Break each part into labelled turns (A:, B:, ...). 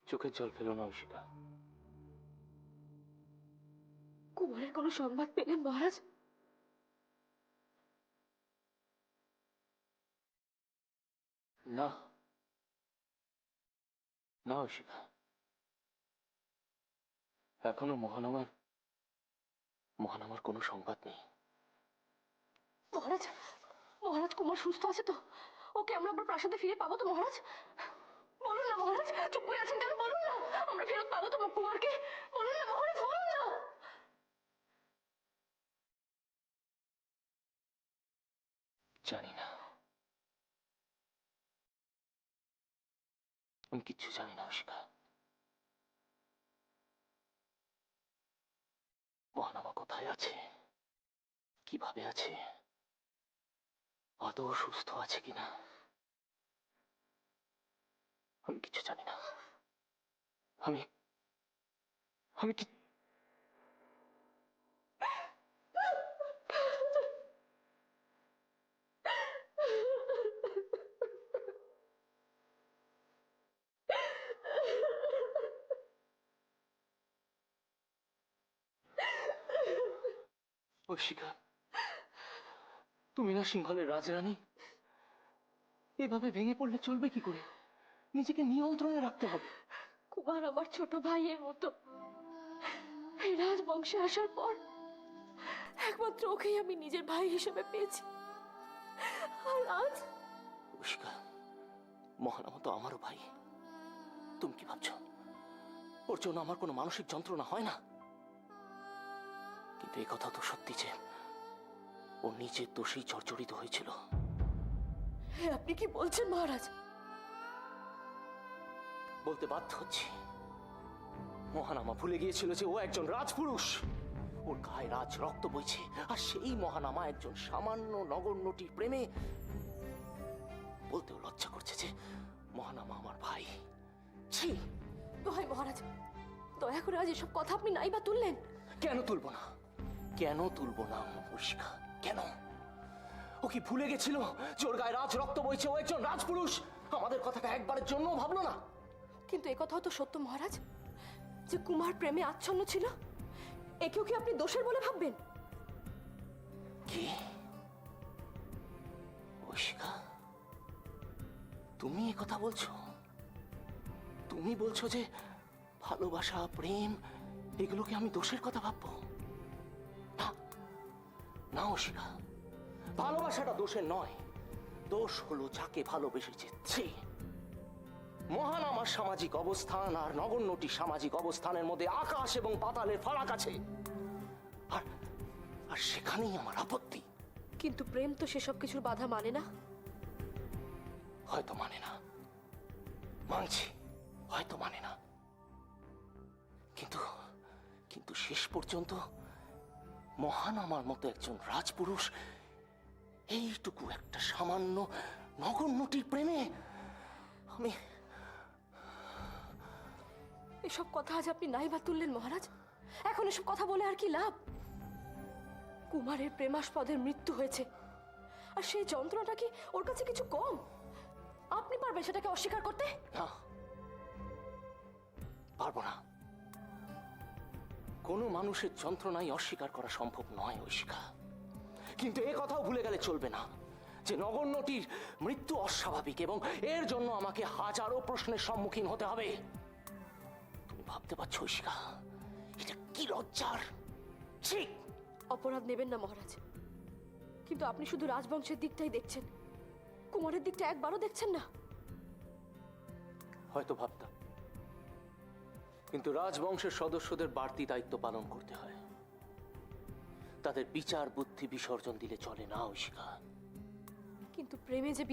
A: চোখের জল ফেলো না ঐশিকা।
B: কুমারের কোনো সংবাদ পেলেন মহারাজ?
A: না না ঐশিকা, এখনো মহানামার কোনো সংবাদ নেই।
B: মহারাজ, মহারাজ কুমার সুস্থ আছে তো? ওকে আমরা আবার প্রাসাদে ফিরে পাবো তো মহারাজ? বলুন না মহারাজ, চুপ করে আছেন কেন? বলুন না, আমরা ফেরত পাবো তো কুমারকে? বলুন না মহারাজ, বলুন না।
A: জানি না, আমি কিচ্ছু জানি না ঐশিকা। মহানামা কোথায় আছে, কিভাবে আছে, আদৌ সুস্থ আছে কিনা, আমি কিছু জানি না। আমি আমি কি ঐশিকা, তুমি না সিংহলের রাজরানী, এভাবে ভেঙে পড়লে চলবে কি করে? নিজেকে নিয়ন্ত্রণে রাখতে হবে।
B: কুমার আমার ছোট ভাইয়ের মতো। এই রাজবংশে আসার পর একমাত্র ওকেই আমি নিজের ভাই হিসেবে পেয়েছি। আর আজ
A: ঐশিকা, মহানামা তো আমারও ভাই। তুমি কি ভাবছো ওর জন্য আমার কোনো মানসিক যন্ত্রণা হয় না? কিন্তু এই কথা তো সত্যি যে ও নিজের দোষেই জর্জরিত হয়েছিল।
B: আপনি কি বলছেন মহারাজ?
A: বলতে বাধ্য হচ্ছি। মহানামা ভুলে গিয়েছিল যে ও একজন রাজপুরুষ, ওর গায়ে রাজ রক্ত বইছে, আর সেই মহানামা একজন সামান্য নগণ্যটির প্রেমে। বলতেও লজ্জা করছে যে মহানামা আমার ভাই। ছি!
B: দোহাই মহারাজ, দয়া করে আজ এসব কথা আপনি নাই বা তুললেন।
A: কেন তুলবো না? কেন তুলবো না ঐশিকা? কেন? ও কি ভুলে গেছিল যে ওর গায়ে রাজ রক্ত বইছে, ও একজন রাজপুরুষ? আমাদের কথাটা একবারের জন্য ভাবলো না?
B: কিন্তু একথাও তো সত্য মহারাজ, যে কুমার প্রেমে আচ্ছন্ন ছিল। একেও কি আপনি দোষের বলে ভাববেন?
A: কি ঐশিকা, তুমি কথা বলছো? তুমি বলছো যে ভালোবাসা, প্রেম, এগুলোকে আমি দোষের কথা ভাববো? না না ঐশিকা, ভালোবাসাটা দোষের নয়। দোষ হলো যাকে ভালোবেসেছে সে। মহান আমার সামাজিক অবস্থান আর নগণ্যটি সামাজিক অবস্থানের মধ্যে আকাশ এবং পাতালের ফারাক আছে, আর আর সেখানেই আমার আপত্তি।
B: কিন্তু প্রেম তো সেসব কিছুর বাধা মানে না।
A: হয়তো মানে না, মানছি, হয়তো মানে না, কিন্তু কিন্তু শেষ পর্যন্ত মহান আমার মতো একজন রাজপুরুষ এইটুকু একটা সামান্য নগণ্যটির প্রেমে আমি।
B: এসব কথা আজ আপনি নাই বা তুললেন মহারাজ। এখন এসব কথা বলে আর কি লাভ? কুমারের প্রেমাস্পদের মৃত্যু হয়েছে, আর সেই যন্ত্রণাটা কি ওর কাছে কিছু কম? আপনি পারবেন সেটাকে অস্বীকার করতে?
A: না, পারবো না। কোনো মানুষের যন্ত্রণাই অস্বীকার করা সম্ভব নয় ঐশিকা। কিন্তু এ কথাও ভুলে গেলে চলবে না যে নগণ্যটির মৃত্যু অস্বাভাবিক, এবং এর জন্য আমাকে হাজারো প্রশ্নের সম্মুখীন হতে হবে। তুমি ভাবতে পারছো ঐশিকা, এটা কি লজ্জার! ঠিক
B: অপরাধ নেবেন না মহারাজ, কিন্তু আপনি শুধু রাজবংশের দিকটাই দেখছেন, কুমারের দিকটা একবারও দেখছেন না।
A: হয়তো ভাবতাম, কিন্তু রাজবংশের সদস্যদের বাড়তি দায়িত্ব পালন করতে হয়। তাদের বিচার বুদ্ধি বিসর্জন দিলে চলে না ঐশিকা।
B: কিন্তু প্রেমে যে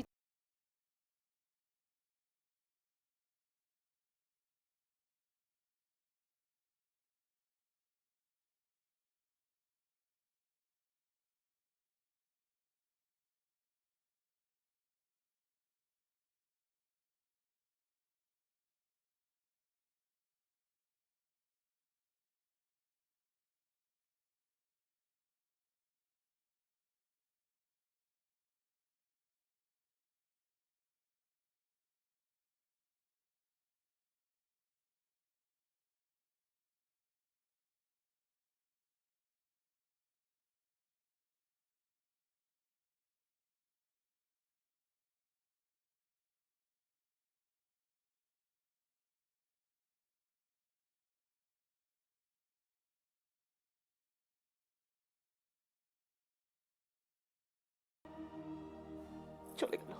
A: চলে গেল।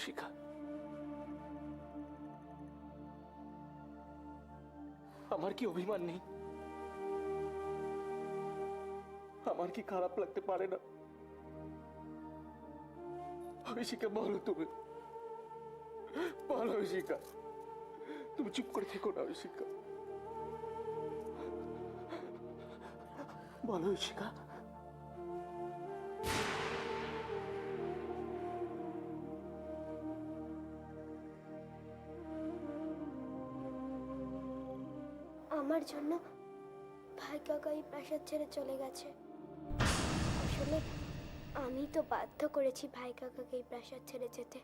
A: শিখা, আমার কি অভিমান নেই? আমার কি খারাপ লাগতে পারে না? অভিষিকা বলো, তুমি বলো অভিষিকা, তুমি চুপ করে থেকো না অভিষিকা, বলো অভিষিকা।
C: আমার জন্য ভাই কাকা এই প্রাসাদ ছেড়ে চলে গেছে। আসলে আমি তো বাধ্য করেছি ভাই কাকাকে এই প্রাসাদ ছেড়ে যেতে।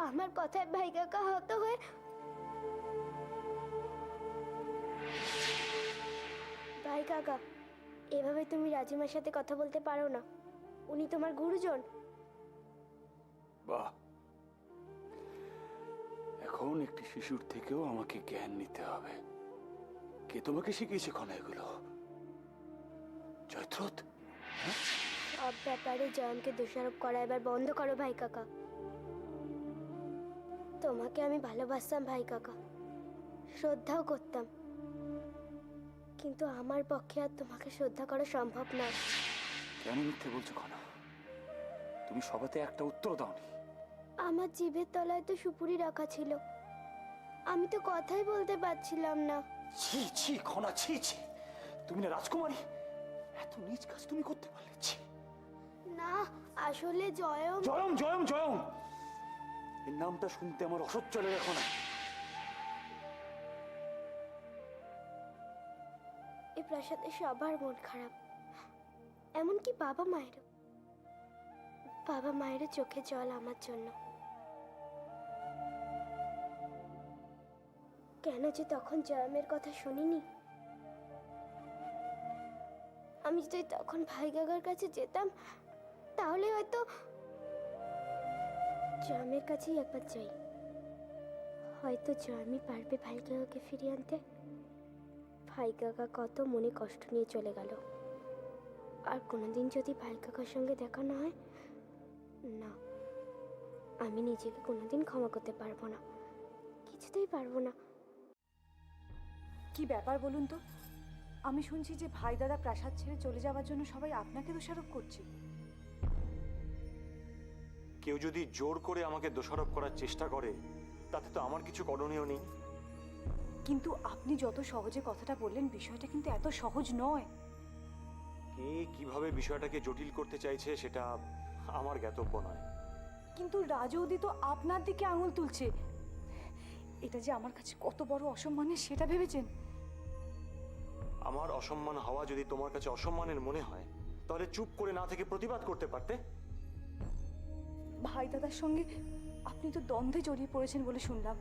C: আমার কথায় ভাই কাকা হত হয়ে ভাই কাকা, এভাবে তুমি রাজিমার সাথে কথা বলতে পারো না। উনি তোমার গুরুজন।
D: বাহ, এখন একটি শিশুর থেকেও আমাকে জ্ঞান নিতে হবে। কে তোমাকে শিখিয়েছে ক্ষণ এগুলো? জয়দ্রথ?
C: সব ব্যাপারে জয়নকে দোষারোপ করা এবার বন্ধ করো ভাই কাকা। তোমাকে আমি ভালোবাসতাম ভাই কাকা, শ্রদ্ধাও করতাম, কিন্তু আমার পক্ষে আর তোমাকে শ্রদ্ধা করা সম্ভব নয়।
D: কেন মিথ্যে বলছো ক্ষণা? তুমি সবাতে একটা উত্তর দাওনি।
C: আমার জিভের তলায় তো সুপুরি রাখা ছিল, আমি তো কথাই বলতে পারছিলাম না।
D: ছি ছি ক্ষণা, ছি ছি, তুমি না রাজকুমারী? এত নিজ কাজ তুমি করতে পারলে? ছি।
C: না, আসলে জয়ম
D: জয়ম জয়ম জয়ম, এই নামটা শুনতে আমার অসহ্য লাগে ক্ষণা।
C: এই প্রাসাদে সবার মন খারাপ, এমনকি বাবা মায়েরও। বাবা মায়েরও চোখে জল আমার জন্য। কেন যে তখন জয়মের কথা শুনিনি? আমি যদি তখন ভাই কাকার কাছে যেতাম, তাহলে হয়তো জয়মের কাছেই একবার যাই, হয়তো জয়মি পারবে ভাই কাকাকে ফিরিয়ে আনতে। ভাই কাকা কত মনে কষ্ট নিয়ে চলে গেল, আর কোনোদিন যদি ভাই কাকার সঙ্গে দেখা না হয়, না, আমি নিজেকে কোনোদিন ক্ষমা করতে পারবো না, কিছুতেই পারবো না।
E: কি ব্যাপার বলুন তো? আমি শুনছি যে ভাই দাদা প্রাসাদ ছেড়ে চলে যাওয়ার জন্য সবাই আপনাকে দোষারোপ করছে।
F: কেউ যদি জোর করে আমাকে দোষারোপ করার চেষ্টা করে, তাতে তো আমার কিছু করণীয় নেই।
E: কিন্তু আপনি যত সহজে কথাটা বললেন, বিষয়টা কিন্তু এত সহজ নয়।
F: কে কিভাবে বিষয়টাকে জটিল করতে চাইছে সেটা আমার জ্ঞাতব্য নয়।
E: কিন্তু রাজৌদি তো আপনার দিকে আঙুল তুলছে। এটা যে আমার কাছে কত বড় অসম্মানের সেটা ভেবেছেন?
F: আমার অসম্মান হওয়া যদি তোমার কাছে অসম্মানের মনে হয়, তাহলে চুপ করে না থেকে প্রতিবাদ করতে পারতে।
E: ভাই দাদার সঙ্গে আপনি তো দ্বন্দ্বে জড়িয়ে পড়েছেন বলে শুনলাম।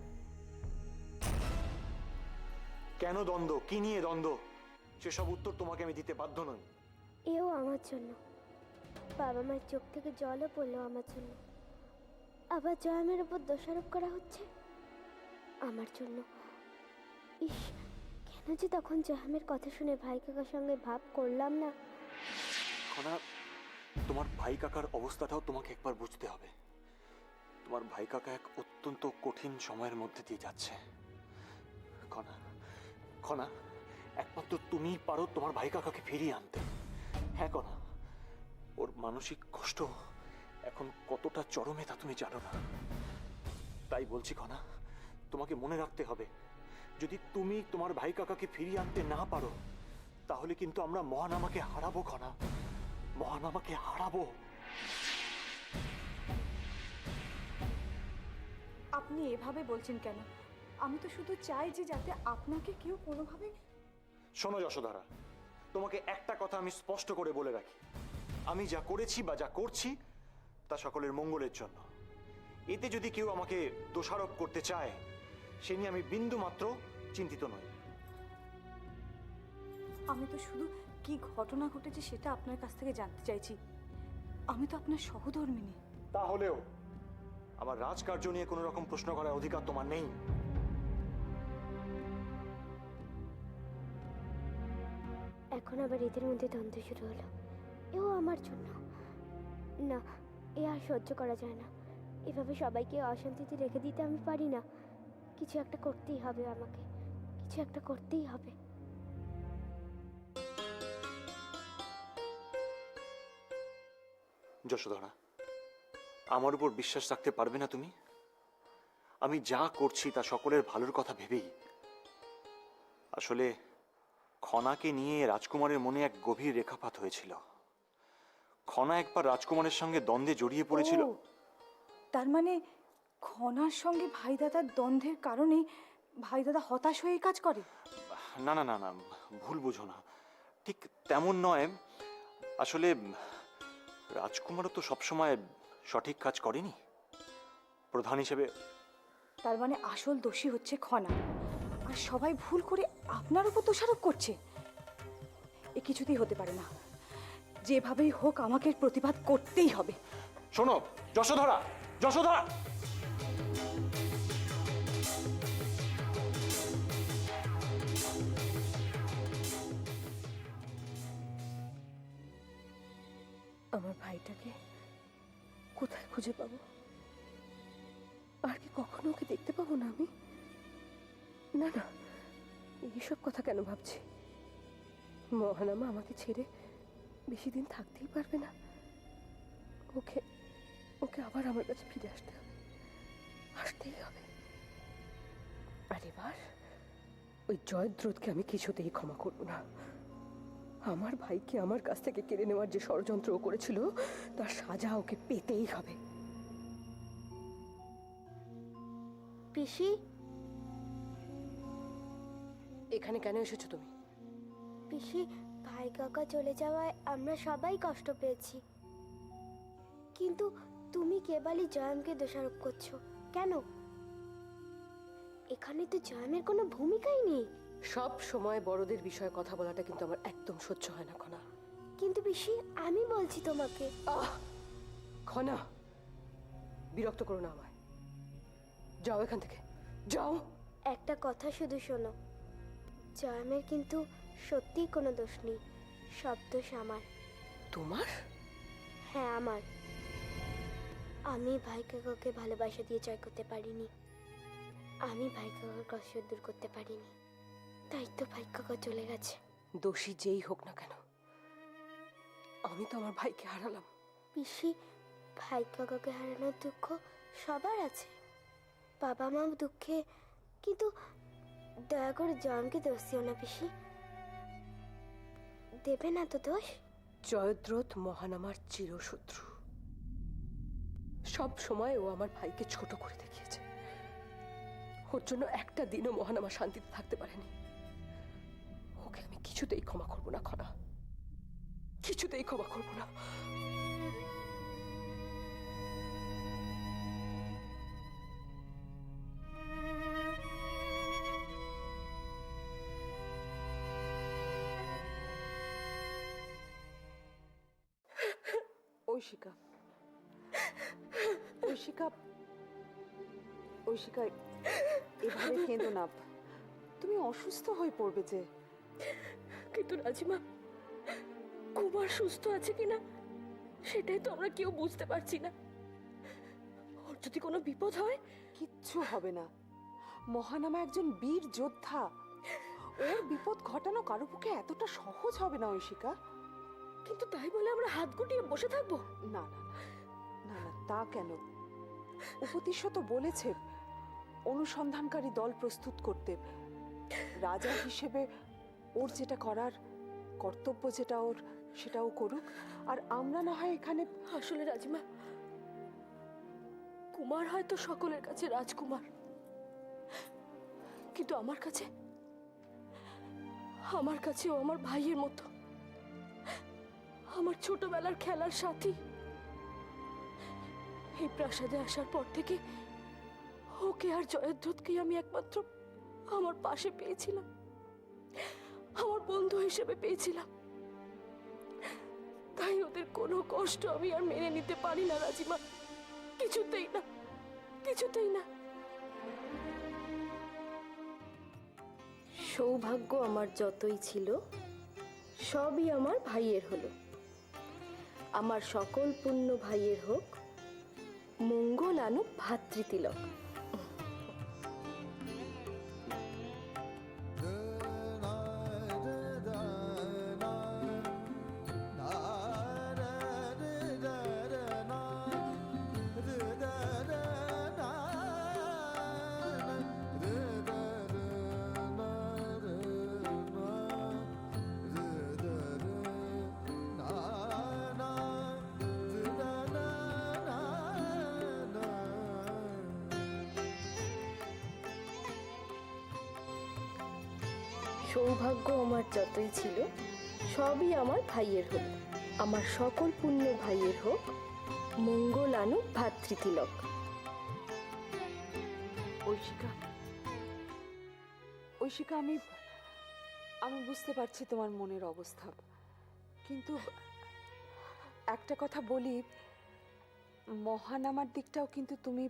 F: কেন দ্বন্দ্ব, কি নিয়ে দ্বন্দ্ব, সেসব উত্তর তোমাকে আমি দিতে বাধ্য নই।
C: এও আমার জন্য। বাবা মায়ের চোখ থেকে জলও পড়লো আমার জন্য। আবার জয়মের উপর দোষারোপ করা হচ্ছে আমার জন্য। ইস, কেন যে তখন জয়মের কথা শুনে ভাই কাকার সঙ্গে ভাব করলাম না।
F: খনা, তোমার ভাই কাকার অবস্থাটাও তোমাকে একবার বুঝতে হবে। তোমার ভাই কাকা এক অত্যন্ত কঠিন সময়ের মধ্যে দিয়ে যাচ্ছে। খনা, খনা, একমাত্র তুমিই পারো তোমার ভাই কাকাকে ফিরিয়ে আনতে। হ্যাঁ কনা, ওর মানসিক কষ্ট এখন কতটা চরমে তা তুমি জানো না। তাই বলছি কনা, তোমাকে মনে রাখতে হবে, যদি তুমি তোমার ভাই কাকাকে ফিরিয়ে আনতে না পারো, তাহলে কিন্তু আমরা মহানামাকে হারাবো কনা, মহানামাকে হারাবো।
E: আপনি এভাবে বলছেন কেন? আমি তো শুধু চাই যে যাতে আপনাকে কেউ কোনোভাবে...
F: শোনো যশোধারা, তোমাকে একটা কথা আমি স্পষ্ট করে বলে রাখি, আমি যা করেছি বা যা করছি তা সকলের মঙ্গলের জন্য। এতে যদি কেউ আমাকে দোষারোপ করতে চায়, সে নিয়ে আমি বিন্দু মাত্র চিন্তিত নই।
E: আমি তো শুধু কি ঘটনা ঘটেছে সেটা আপনার কাছ থেকে জানতে চাইছি। আমি তো আপনার সহধর্মিনী।
F: তাহলেও আমার রাজকার্য নিয়ে কোনো রকম প্রশ্ন করার অধিকার তোমার নেই।
C: এখন আবার এদের মধ্যে দ্বন্দ্ব শুরু হলো। এও আমার জন্য। না, এ আর সহ্য করা যায় না। এভাবে সবাইকে অশান্তিতে রেখে দিতে আমি পারি না। কিছু একটা করতেই হবে আমাকে, কিছু একটা করতেই হবে।
F: যশোধরা, আমার উপর বিশ্বাস রাখতে পারবে না তুমি? আমি যা করছি তা সকলের ভালোর কথা ভেবেই। আসলে খনাকে নিয়ে রাজকুমারের মনে এক গভীর রেখাপাত হয়েছিল। খনা একবার রাজকুমারের সঙ্গে দ্বন্দ্বে জড়িয়ে পড়েছিল।
E: ও, তার মানে খনার সঙ্গে ভাইদাদার দ্বন্দ্বের কারণে ভাইদাদা হতাশ হয়ে এই কাজ করে?
F: না না না না, ভুল বুঝো না, ঠিক তেমন নয়। আসলে রাজকুমারও তো সবসময় সঠিক কাজ করেনি প্রধান হিসেবে।
E: তার মানে আসল দোষী হচ্ছে খনা, আর সবাই ভুল করে আপনার উপর দোষারোপ করছে। এ কিছুতেই হতে পারে না। যেভাবেই হোক আমাকে এর প্রতিবাদ করতেই হবে।
F: শোনো যশোধরা, যশোধরা,
B: আমার ভাইটাকে কোথায় খুঁজে পাবো? আর কি কখনো ওকে দেখতে পাবো না আমি? না না, এইসব কথা কেন ভাবছি? মহানামা আমাকে ছেড়ে বেশি দিন থাকতেই পারবে না। ওকে ওকে আবার আমার কাছে ফিরে আসতে হবে, আসতেই হবে। আর এবার ওই জয়দ্রথকে আমি কিছুতেই ক্ষমা করব না। আমার ভাইকে আমার কাছ থেকে কেড়ে নেওয়ার যে ষড়যন্ত্র ও করেছিল, তার সাজা ওকে পেতেই হবে।
C: পিসি,
B: এখানে কেন এসেছো তুমি?
C: পিসি, ভাই কাকা চলে যাওয়ায় আমরা সবাই কষ্ট পেয়েছি, কিন্তু তুমি কেবলই জয়মকে দোষারোপ করছো কেন? এখানে তো জয়মের কোনো ভূমিকাই নেই।
B: সব সময় বড়দের বিষয়ে কথা বলাটা কিন্তু আমার একদম সহ্য হয় না খনা।
C: কিন্তু পিসি, আমি বলছি তোমাকে।
B: খনা, বিরক্ত করো না আমায়। যাও এখান থেকে, যাও।
C: একটা কথা শুধু শোনো, জয়মের কিন্তু সত্যিই কোনো দোষ নেই, সব দোষ আমার।
B: তোমার?
C: হ্যাঁ, আমার। আমি ভাই কাকাকে ভালোবাসা দিয়ে জয় করতে পারিনি, আমি ভাই কাকার কষ্ট দূর করতে পারিনি, তাই তো ভাই কাকা চলে গেছে।
B: দোষী যেই হোক না কেন, আমি তো আমার ভাইকে হারালাম।
C: পিসি, ভাই কাকাকে হারানোর দুঃখ সবার আছে, বাবা মা দুঃখে, কিন্তু দয়া করে জয়মকে দোষ দিও না পিসি, দেবে না তো দোষ।
B: জয়দ্রথ মহানামার চিরশত্রু। সব সময় ও আমার ভাইকে ছোট করে দেখিয়েছে। ওর জন্য একটা দিনও মহানামা শান্তিতে থাকতে পারেনি। ওকে আমি কিছুতেই ক্ষমা করব না খনা, কিছুতেই ক্ষমা করব না।
E: ঐশিকা, ঐশিকা, ঐশিকা, এভাবে কেঁদো না, তুমি অসুস্থ হয়ে পড়বে যে।
B: কিন্তু রাজিমা, কুমার সুস্থ আছে কিনা সেটাই তো আমরা কেউ বুঝতে পারছি না। ওর যদি কোনো বিপদ হয়?
E: কিচ্ছু হবে না, মহানামা একজন বীর যোদ্ধা, ওর বিপদ ঘটানো কারো পক্ষে এতটা সহজ হবে না ঐশিকা।
B: কিন্তু তাই বলে আমরা হাত গুটিয়ে বসে থাকবো?
E: না না না না, তা কেন? উপতিষ্য তো বলেছে অনুসন্ধানকারী দল প্রস্তুত করতে। রাজা হিসেবে ওর যেটা করার কর্তব্য, যেটা ওর, সেটাও করুক, আর আমরা না হয় এখানে।
B: আসলে রাজিমা, কুমার হয়তো সকলের কাছে রাজকুমার, কিন্তু আমার কাছে ও আমার ভাইয়ের মতো, আমার ছোটবেলার খেলার সাথী। এই প্রাসাদে আসার পর থেকে ওকে আর জয়দ্রথকেই আমি একমাত্র আমার পাশে পেয়েছিলাম, আমার বন্ধু হিসেবে পেয়েছিলাম। তাই ওদের কোনো কষ্ট আমি আর মেনে নিতে পারি না রাজিমা, কিছুতেই না, কিছুতেই না। সৌভাগ্য আমার যতই ছিল, সবই আমার ভাইয়ের হলো। আমার সকল পুণ্য ভাইয়ের হোক, মঙ্গল আনুক ভাতৃতিলক। সৌভাগ্য আমার যতই ছিল, সবই আমার ভাইয়ের হলো। আমার সকল পুণ্য ভাইয়ের হোক, মঙ্গল আনুক ভাতৃতিলক।
E: ঐশিকা, ঐশিকা, আমি আমি বুঝতে পারছি তোমার মনের অবস্থা, কিন্তু একটা কথা বলি, মহানামার দিকটাও কিন্তু তুমি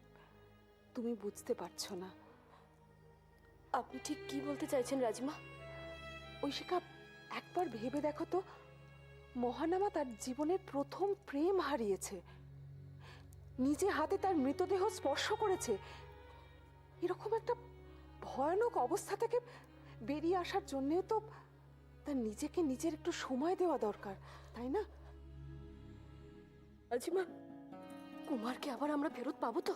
E: তুমি বুঝতে পারছো না।
B: আপনি ঠিক কি বলতে চাইছেন রাজিমা?
E: ঐশিকা, একবার ভেবে দেখো তো, মহানামা তার জীবনের প্রথম প্রেম হারিয়েছে, নিজে হাতে তার মৃতদেহ স্পর্শ করেছে। এরকম একটা ভয়ানক অবস্থা থেকে বেরিয়ে আসার জন্যও তো তার নিজেকে নিজের একটু সময় দেওয়া দরকার, তাই না?
B: রাজিমা, কুমারকে আবার আমরা ফেরত পাবো তো?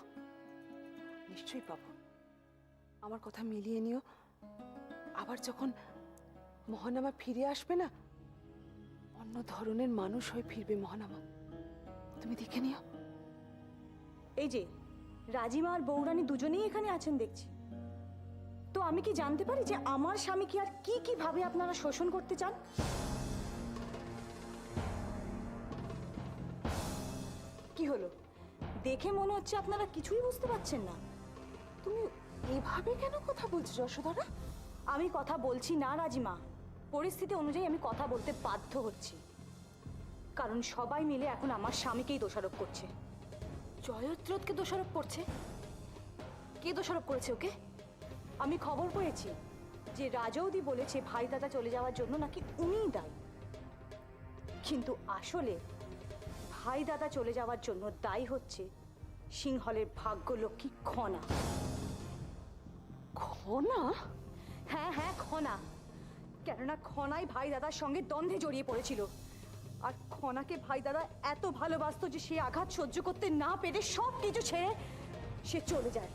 E: নিশ্চয়ই পাবো। আমার কথা মিলিয়ে নিও। আবার যখন মহানামা ফিরে আসবে না, অন্য ধরনের মানুষ হয়ে ফিরবে মহানামা। তুমি দেখে নিও।
G: এই যে রাজিমা আর বৌরানী দুজনেই এখানে আছেন দেখছি, তো আমি কি জানতে পারি যে আমার স্বামীকে আর কি কি ভাবে আপনারা শোষণ করতে চান? কি হলো, দেখে মনে হচ্ছে আপনারা কিছুই বুঝতে পারছেন না।
E: তুমি এভাবে কেন কথা বলছো যশোদারা?
G: আমি কথা বলছি না রাজিমা, পরিস্থিতি অনুযায়ী আমি কথা বলতে বাধ্য হচ্ছি, কারণ সবাই মিলে এখন আমার স্বামীকেই দোষারোপ করছে।
B: জয়দ্রথকে দোষারোপ করছে? কে দোষারোপ করেছে ওকে?
G: আমি খবর পেয়েছি যে রাজৌদি বলেছে ভাই দাদা চলে যাওয়ার জন্য নাকি উনিই দায়ী, কিন্তু আসলে ভাই দাদা চলে যাওয়ার জন্য দায়ী হচ্ছে সিংহলের ভাগ্যলক্ষ্মী খনা।
E: খনা?
G: হ্যাঁ হ্যাঁ, খনা। কেননা খনাই ভাই দাদার সঙ্গে দ্বন্দ্বে জড়িয়ে পড়েছিল, আর খনাকে ভাই দাদা এত ভালোবাসতো যে সে আঘাত সহ্য করতে না পেরে সব কিছু ছেড়ে সে চলে যায়।